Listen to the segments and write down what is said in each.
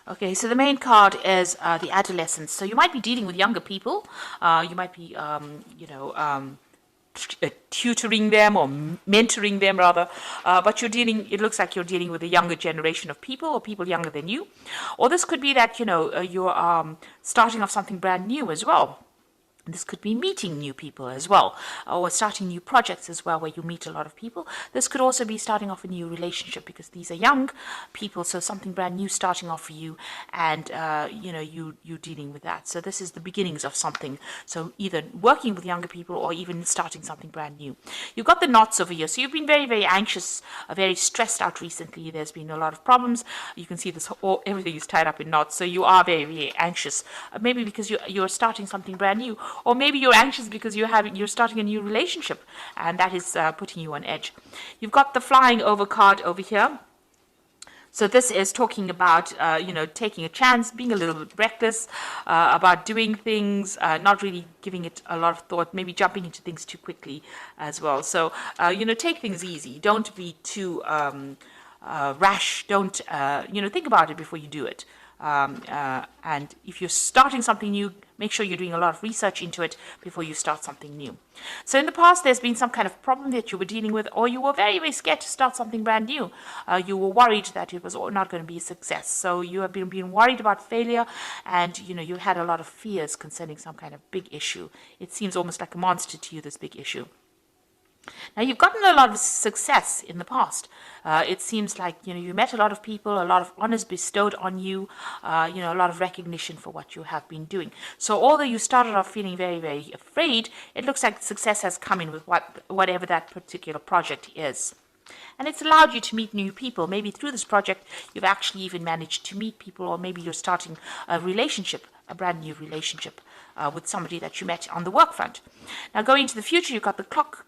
Okay, so the main card is the adolescence. So you might be dealing with younger people. You might be, tutoring them or mentoring them rather, but it looks like you're dealing with a younger generation of people or people younger than you. Or this could be that, you're starting off something brand new as well. This could be meeting new people as well, or starting new projects as well, where you meet a lot of people. This could also be starting off a new relationship because these are young people, so something brand new starting off for you, and you dealing with that. So this is the beginnings of something. So either working with younger people or even starting something brand new. You've got the knots over here, so you've been very, very anxious, very stressed out recently. There's been a lot of problems. You can see this everything is tied up in knots, so you are very, very anxious. Maybe because you're starting something brand new. Or maybe you're anxious because you're starting a new relationship, and that is putting you on edge. You've got the flying over card over here. So this is talking about, taking a chance, being a little bit reckless, about doing things, not really giving it a lot of thought, maybe jumping into things too quickly as well. So, take things easy. Don't be too rash. Don't, think about it before you do it. And if you're starting something new, make sure you're doing a lot of research into it before you start something new. So in the past, there's been some kind of problem that you were dealing with, or you were very, very scared to start something brand new. You were worried that it was not going to be a success. So you have been worried about failure, and you had a lot of fears concerning some kind of big issue. It seems almost like a monster to you, this big issue. Now, you've gotten a lot of success in the past. It seems like, you met a lot of people, a lot of honors bestowed on you, a lot of recognition for what you have been doing. So although you started off feeling very, very afraid, it looks like success has come in with whatever that particular project is. And it's allowed you to meet new people. Maybe through this project, you've actually even managed to meet people, or maybe you're starting a relationship, a brand new relationship with somebody that you met on the work front. Now, going into the future, you've got the clock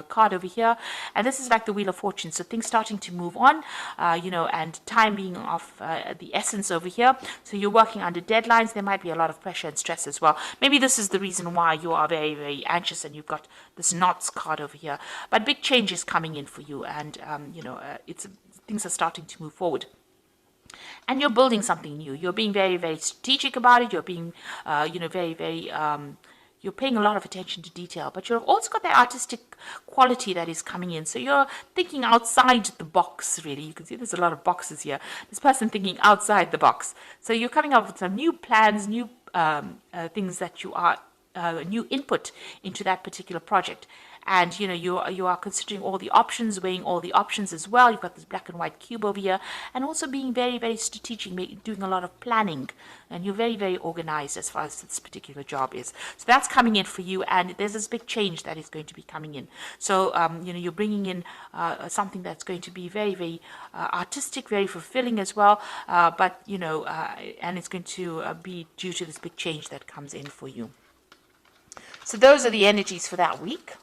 card over here, and this is like the Wheel of Fortune. So things starting to move on, and time being of the essence over here. So you're working under deadlines. There might be a lot of pressure and stress as well. Maybe this is the reason why you are very, very anxious, and you've got this knots card over here. But big change is coming in for you, and things are starting to move forward. And you're building something new. You're being very, very strategic about it. You're being, very, very, you're paying a lot of attention to detail. But you've also got that artistic quality that is coming in. So you're thinking outside the box, really. You can see there's a lot of boxes here. This person thinking outside the box. So you're coming up with some new plans, new things that you are, new input into that particular project. And you are considering all the options, weighing all the options as well. You've got this black and white cube over here, and also being very, very strategic, doing a lot of planning, and you're very, very organized as far as this particular job is. So that's coming in for you, and there's this big change that is going to be coming in. So you're bringing in something that's going to be very, very artistic, very fulfilling as well. But and it's going to be due to this big change that comes in for you. So those are the energies for that week.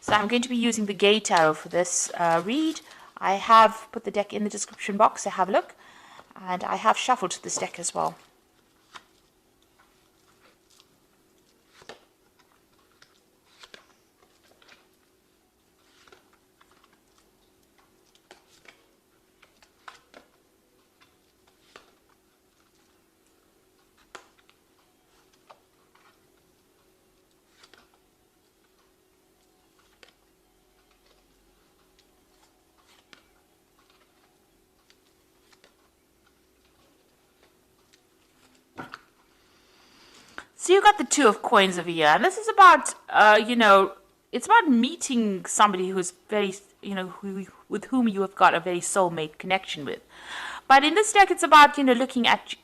So I'm going to be using the Gay Tarot for this read. I have put the deck in the description box to have a look, and I have shuffled this deck as well. So you got the Two of Coins over here, and this is about, it's about meeting somebody who's very, with whom you have got a very soulmate connection with. But in this deck, it's about, looking at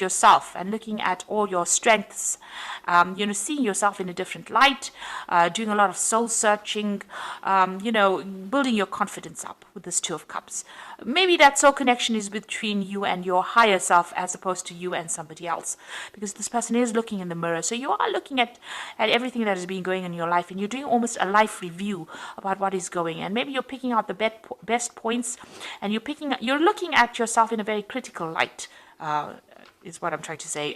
yourself and looking at all your strengths, seeing yourself in a different light, doing a lot of soul searching, building your confidence up with this Two of Cups. Maybe that soul connection is between you and your higher self as opposed to you and somebody else, because this person is looking in the mirror. So you are looking at everything that has been going on in your life, and you're doing almost a life review about what is going. And maybe you're picking out the best points, and you're looking at yourself in a very critical light. is what I'm trying to say.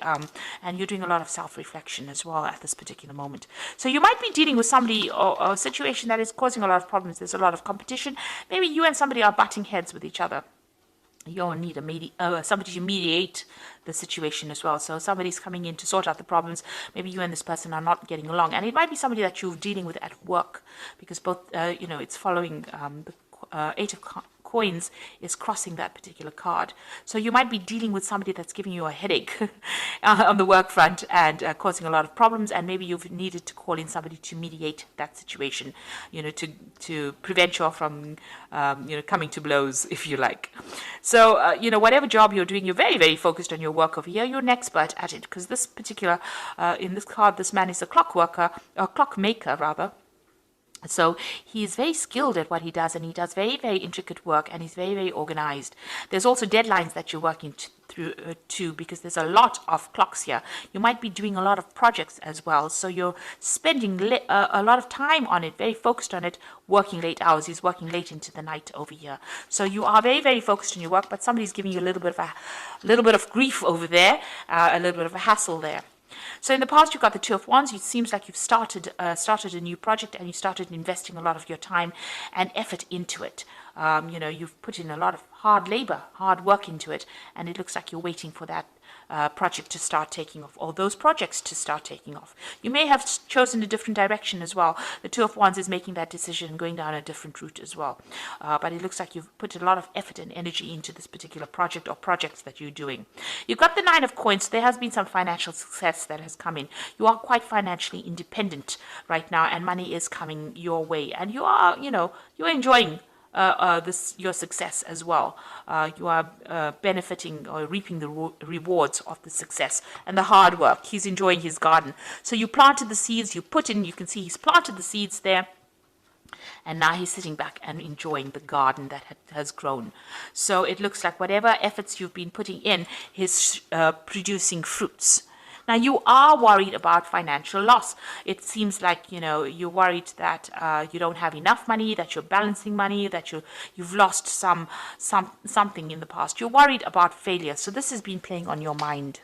And you're doing a lot of self-reflection as well at this particular moment. So you might be dealing with somebody or a situation that is causing a lot of problems. There's a lot of competition. Maybe you and somebody are butting heads with each other. You'll need somebody to mediate the situation as well. So somebody's coming in to sort out the problems. Maybe you and this person are not getting along, and it might be somebody that you're dealing with at work, because both, it's following the Eight of Coins is crossing that particular card. So you might be dealing with somebody that's giving you a headache on the work front and causing a lot of problems, and maybe you've needed to call in somebody to mediate that situation, to prevent you from, coming to blows, if you like. So, whatever job you're doing, you're very, very focused on your work over here. You're an expert at it, because this particular, in this card, this man is a clockmaker rather. So he is very skilled at what he does, and he does very, very intricate work, and he's very, very organized. There's also deadlines that you're working through to, because there's a lot of clocks here. You might be doing a lot of projects as well, so you're spending a lot of time on it, very focused on it, working late hours. He's working late into the night over here. So you are very, very focused on your work, but somebody's giving you a little bit of grief over there, a little bit of a hassle there. So in the past, you've got the Two of Wands. It seems like you've started a new project, and you started investing a lot of your time and effort into it. You've put in a lot of hard labor, hard work into it, and it looks like you're waiting for that project to start taking off, or those projects to start taking off. You may have chosen a different direction as well. The Two of Wands is making that decision, going down a different route as well. But it looks like you've put a lot of effort and energy into this particular project or projects that you're doing. You've got the Nine of Coins. So there has been some financial success that has come in. You are quite financially independent right now, and money is coming your way, and you are, you're enjoying your success as well. You are benefiting or reaping the rewards of the success and the hard work. He's enjoying his garden. So you planted the seeds, you can see he's planted the seeds there, and now he's sitting back and enjoying the garden that has grown. So it looks like whatever efforts you've been putting in is producing fruits. Now, you are worried about financial loss. It seems like, you're worried that you don't have enough money, that you're balancing money, that you've lost something in the past. You're worried about failure. So this has been playing on your mind.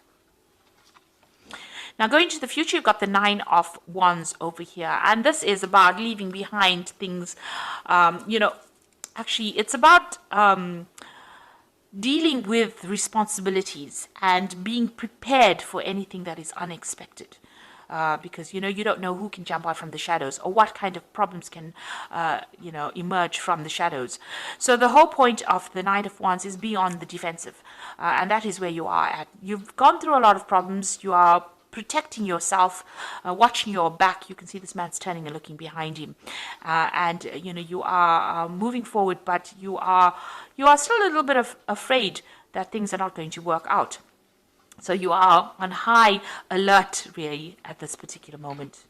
Now, going to the future, you've got the Nine of Wands over here. And this is about leaving behind things. Actually, it's about dealing with responsibilities and being prepared for anything that is unexpected. Because, you don't know who can jump out from the shadows, or what kind of problems can, emerge from the shadows. So the whole point of the Nine of Wands is be on the defensive. And that is where you are at. You've gone through a lot of problems. You are protecting yourself, watching your back. You can see this man's turning and looking behind him, and you are moving forward, but you are still a little bit afraid that things are not going to work out. So you are on high alert really at this particular moment.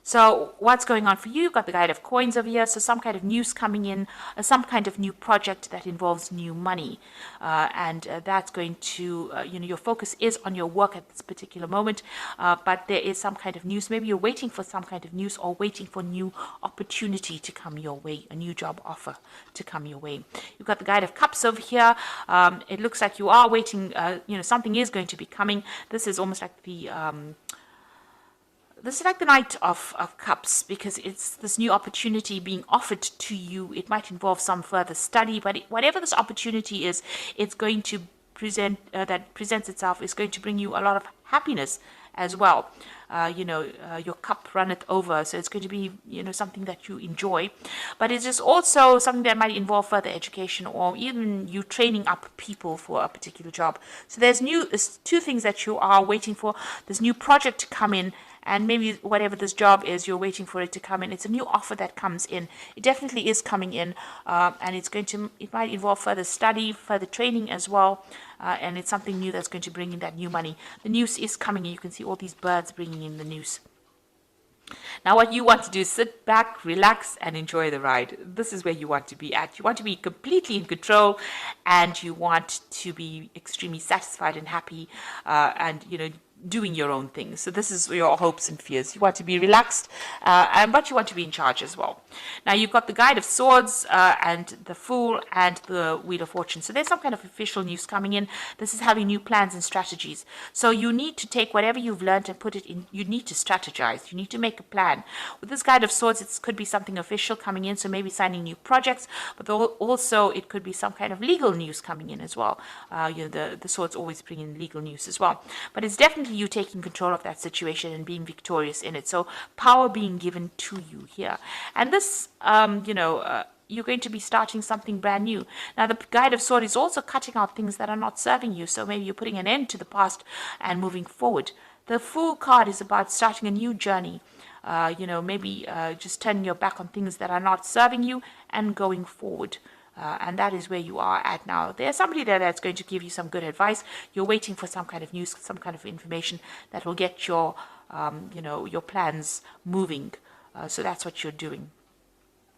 So what's going on for you? You've got the Knight of Coins over here. So some kind of news coming in, some kind of new project that involves new money. And that's going to, your focus is on your work at this particular moment. But there is some kind of news. Maybe you're waiting for some kind of news, or waiting for new opportunity to come your way, a new job offer to come your way. You've got the Knight of Cups over here. It looks like you are waiting, something is going to be coming. This is almost like this is like the Knight of Cups, because it's this new opportunity being offered to you. It might involve some further study, but whatever this opportunity is, it's going to presents itself, is going to bring you a lot of happiness as well. Your cup runneth over, so it's going to be, something that you enjoy. But it is also something that might involve further education, or even you training up people for a particular job. So there's two things that you are waiting for. There's new project to come in, and maybe whatever this job is, you're waiting for it to come in. It's a new offer that comes in. It definitely is coming in, and it might involve further study, further training as well, and it's something new that's going to bring in that new money. The news is coming in. You can see all these birds bringing in the news. Now, what you want to do is sit back, relax, and enjoy the ride. This is where you want to be at. You want to be completely in control, and you want to be extremely satisfied and happy, and doing your own thing. So this is your hopes and fears. You want to be relaxed, but you want to be in charge as well. Now you've got the Guide of Swords and the Fool and the Wheel of Fortune. So there's some kind of official news coming in. This is having new plans and strategies. So you need to take whatever you've learned and put it in. You need to strategize. You need to make a plan. With this Guide of Swords, it could be something official coming in. So maybe signing new projects, but also it could be some kind of legal news coming in as well. The swords always bring in legal news as well. But it's definitely you taking control of that situation and being victorious in it. So power being given to you here. And this, you're going to be starting something brand new. Now, the Guide of Sword is also cutting out things that are not serving you. So maybe you're putting an end to the past and moving forward. The Fool card is about starting a new journey. Maybe just turning your back on things that are not serving you and going forward. And that is where you are at now. There's somebody there that's going to give you some good advice. You're waiting for some kind of news, some kind of information that will get your plans moving. So that's what you're doing.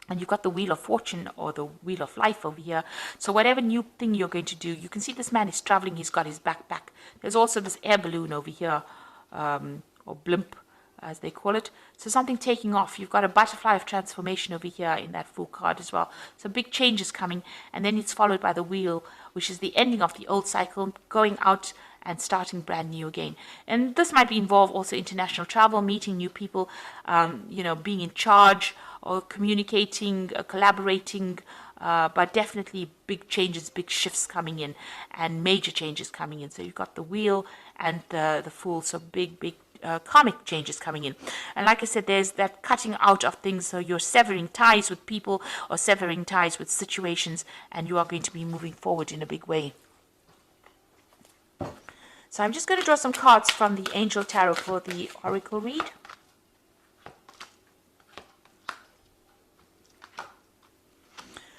And you've got the Wheel of Fortune or the Wheel of Life over here. So whatever new thing you're going to do, you can see this man is traveling. He's got his backpack. There's also this air balloon over here, or blimp, as they call it. So something taking off. You've got a butterfly of transformation over here in that Fool card as well. So big changes coming. And then it's followed by the Wheel, which is the ending of the old cycle, going out and starting brand new again. And this might involve also international travel, meeting new people, being in charge or communicating, collaborating, but definitely big changes, big shifts coming in and major changes coming in. So you've got the Wheel and the Fool, so big karmic changes coming in. And like I said, there's that cutting out of things. So you're severing ties with people or severing ties with situations, and you are going to be moving forward in a big way. So I'm just going to draw some cards from the Angel Tarot for the Oracle read.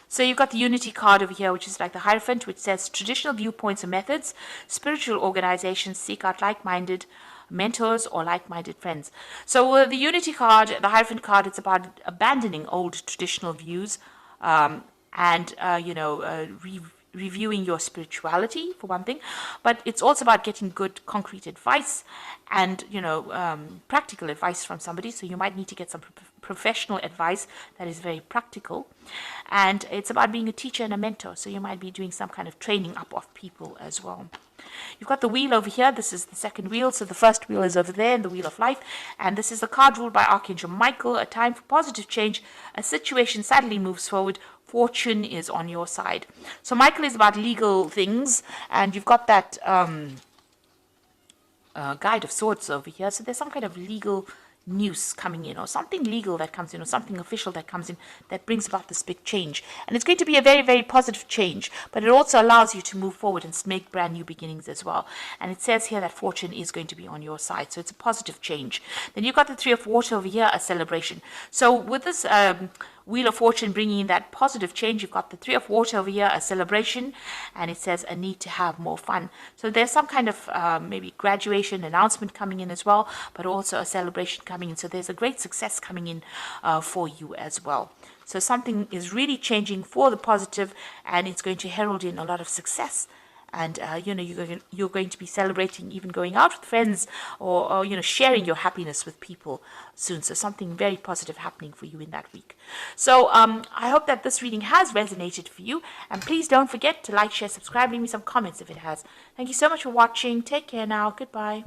So you've got the Unity card over here, which is like the Hierophant, which says traditional viewpoints and methods, spiritual organizations seek out like-minded mentors or like-minded friends. So the Unity card, the Hierophant card, it's about abandoning old traditional views reviewing your spirituality, for one thing, but it's also about getting good concrete advice and practical advice from somebody. So you might need to get some professional advice that is very practical, and it's about being a teacher and a mentor. So you might be doing some kind of training up of people as well. You've got the Wheel over here. This is the second wheel. So the first wheel is over there in the Wheel of Life. And this is the card ruled by Archangel Michael. A time for positive change. A situation suddenly moves forward. Fortune is on your side. So Michael is about legal things. And you've got that Guide of Swords over here. So there's some kind of legal news coming in, or something legal that comes in, or something official that comes in that brings about this big change. And it's going to be a very, very positive change, but it also allows you to move forward and make brand new beginnings as well. And it says here that fortune is going to be on your side, so it's a positive change. Then you've got the Three of Water over here, a celebration. So with this Wheel of Fortune bringing in that positive change, you've got the Three of Water over here, a celebration, and it says a need to have more fun. So there's some kind of maybe graduation announcement coming in as well, but also a celebration coming in. So there's a great success coming in for you as well. So something is really changing for the positive, and it's going to herald in a lot of success. And you're going to be celebrating, even going out with friends, or sharing your happiness with people soon. So something very positive happening for you in that week. So I hope that this reading has resonated for you. And please don't forget to like, share, subscribe, leave me some comments if it has. Thank you so much for watching. Take care now. Goodbye.